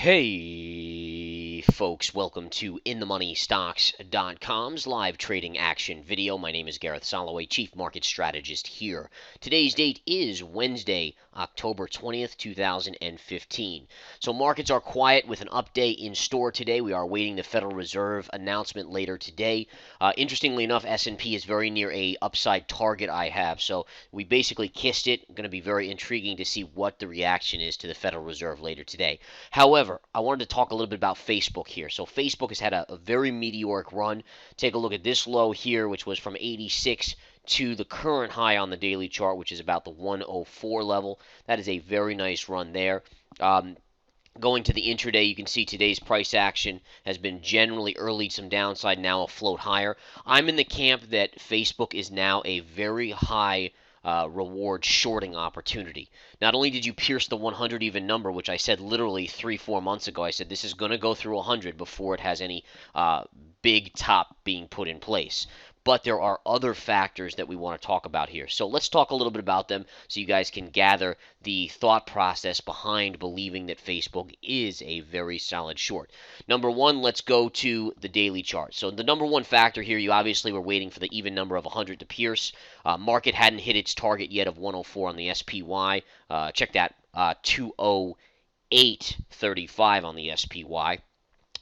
Hey folks, welcome to InTheMoneyStocks.com's live trading action video. My name is Gareth Soloway, Chief Market Strategist here. Today's date is Wednesday, October 20th, 2015. So markets are quiet with an update in store today. We are awaiting the Federal Reserve announcement later today. Interestingly enough, S&P is very near a upside target I have. So we basically kissed it. Going to be very intriguing to see what the reaction is to the Federal Reserve later today. However, I wanted to talk a little bit about Facebook here. So Facebook has had a very meteoric run. Take a look at this low here, which was from 86 to the current high on the daily chart, which is about the 104 level. That is a very nice run there. Going to the intraday, you can see today's price action has been generally early some downside, now a float higher. I'm in the camp that Facebook is now a very high reward shorting opportunity. Not only did you pierce the 100 even number, which I said literally 3-4 months ago, I said this is going to go through 100 before it has any big top being put in place. But there are other factors that we want to talk about here. So let's talk a little bit about them so you guys can gather the thought process behind believing that Facebook is a very solid short. Number one, let's go to the daily chart. So the number one factor here, you obviously were waiting for the even number of 100 to pierce. Market hadn't hit its target yet of 104 on the SPY. Check that, 208.35 on the SPY.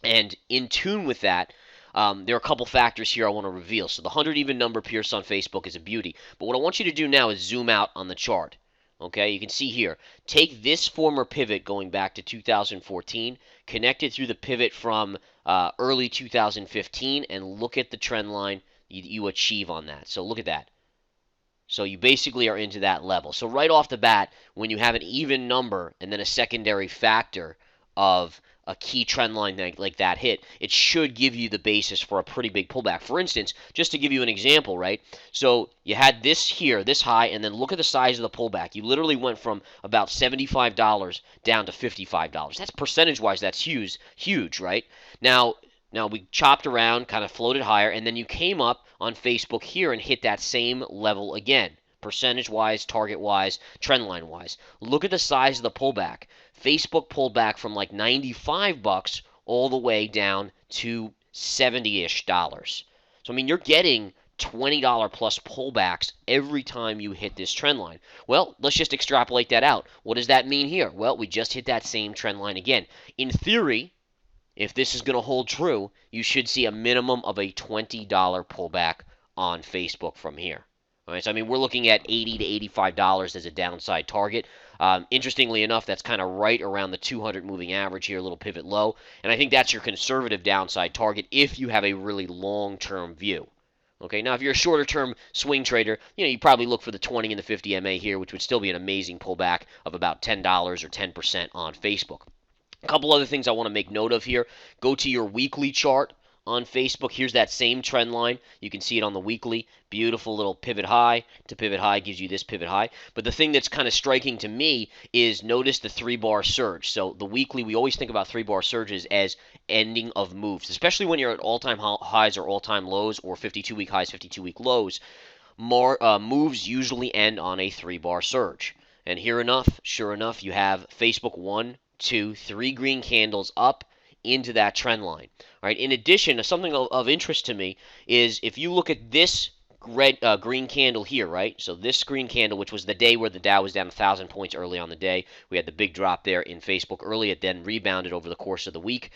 And in tune with that, there are a couple factors here I want to reveal. So the 100 even number pierced on Facebook is a beauty. But what I want you to do now is zoom out on the chart. Okay, you can see here, take this former pivot going back to 2014, connect it through the pivot from early 2015, and look at the trend line you achieve on that. So look at that. So you basically are into that level. So right off the bat, when you have an even number and then a secondary factor of a key trend line like that hit, it should give you the basis for a pretty big pullback. For instance, just to give you an example, right? So you had this here, this high, and then look at the size of the pullback. You literally went from about $75 down to $55. That's percentage-wise, that's huge, right? Now we chopped around, kind of floated higher, and then you came up on Facebook here and hit that same level again. Percentage-wise, target-wise, trendline-wise. Look at the size of the pullback. Facebook pulled back from like $95 all the way down to $70-ish. So, I mean, you're getting $20 plus pullbacks every time you hit this trend line. Well, let's just extrapolate that out. What does that mean here? Well, we just hit that same trend line again. In theory, if this is going to hold true, you should see a minimum of a $20 pullback on Facebook from here. All right, so I mean, we're looking at $80 to $85 as a downside target. Interestingly enough, that's kind of right around the 200 moving average here, a little pivot low. And I think that's your conservative downside target if you have a really long-term view. Okay, now if you're a shorter-term swing trader, you probably look for the 20 and the 50 MA here, which would still be an amazing pullback of about $10 or 10% on Facebook. A couple other things I want to make note of here. Go to your weekly chart on Facebook. Here's that same trend line. You can see it on the weekly. Beautiful little pivot high to pivot high gives you this pivot high. But the thing that's kind of striking to me is notice the 3-bar surge. So the weekly, we always think about 3-bar surges as ending of moves, especially when you're at all-time highs or all-time lows or 52-week highs, 52-week lows. Moves usually end on a 3-bar surge. And sure enough, you have Facebook 1, 2, 3 green candles up into that trend line. All right. In addition, something of interest to me is if you look at this green candle here, right? So this green candle, which was the day where the Dow was down 1,000 points early on the day, we had the big drop there in Facebook early. It then rebounded over the course of the week.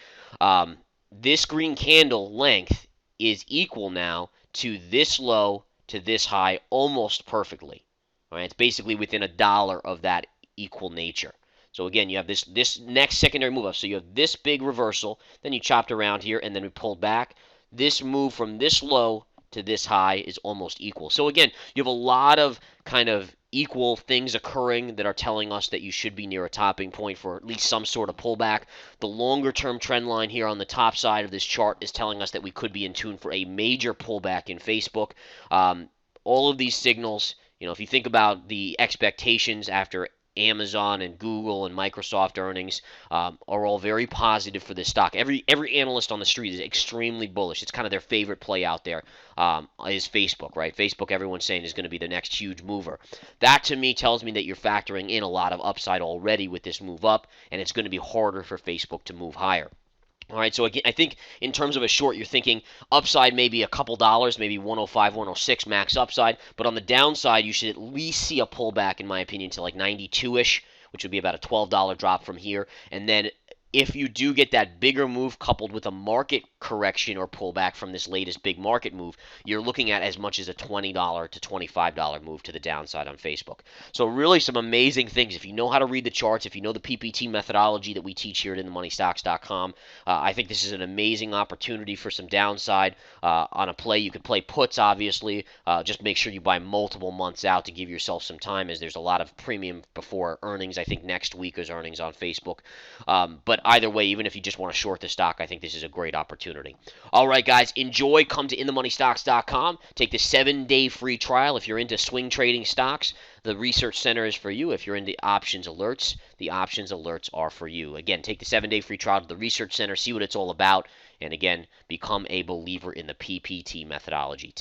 This green candle length is equal now to this low to this high almost perfectly. All right. It's basically within $1 of that equal nature. So again, you have this next secondary move up. So you have this big reversal, then you chopped around here, and then we pulled back. This move from this low to this high is almost equal. So again, you have a lot of kind of equal things occurring that are telling us that you should be near a topping point for at least some sort of pullback. The longer-term trend line here on the top side of this chart is telling us that we could be in tune for a major pullback in Facebook. All of these signals, if you think about the expectations after Amazon and Google and Microsoft earnings are all very positive for this stock. Every analyst on the street is extremely bullish. It's kind of their favorite play out there is Facebook, right? Facebook, everyone's saying is going to be the next huge mover. That to me tells me that you're factoring in a lot of upside already with this move up, and it's going to be harder for Facebook to move higher. All right, so again, I think in terms of a short, you're thinking upside maybe a couple dollars, maybe 105, 106 max upside, but on the downside, you should at least see a pullback, in my opinion, to like 92-ish, which would be about a $12 drop from here, and then if you do get that bigger move coupled with a market correction or pullback from this latest big market move, you're looking at as much as a $20 to $25 move to the downside on Facebook. So really some amazing things. If you know how to read the charts, if you know the PPT methodology that we teach here at InTheMoneyStocks.com, I think this is an amazing opportunity for some downside on a play. You could play puts, obviously. Just make sure you buy multiple months out to give yourself some time, as there's a lot of premium before earnings. I think next week is earnings on Facebook. But either way, even if you just want to short the stock, I think this is a great opportunity. All right, guys, enjoy. Come to InTheMoneyStocks.com. Take the 7-day free trial. If you're into swing trading stocks, the Research Center is for you. If you're into options alerts, the options alerts are for you. Again, take the 7-day free trial to the Research Center, see what it's all about, and again, become a believer in the PPT methodology.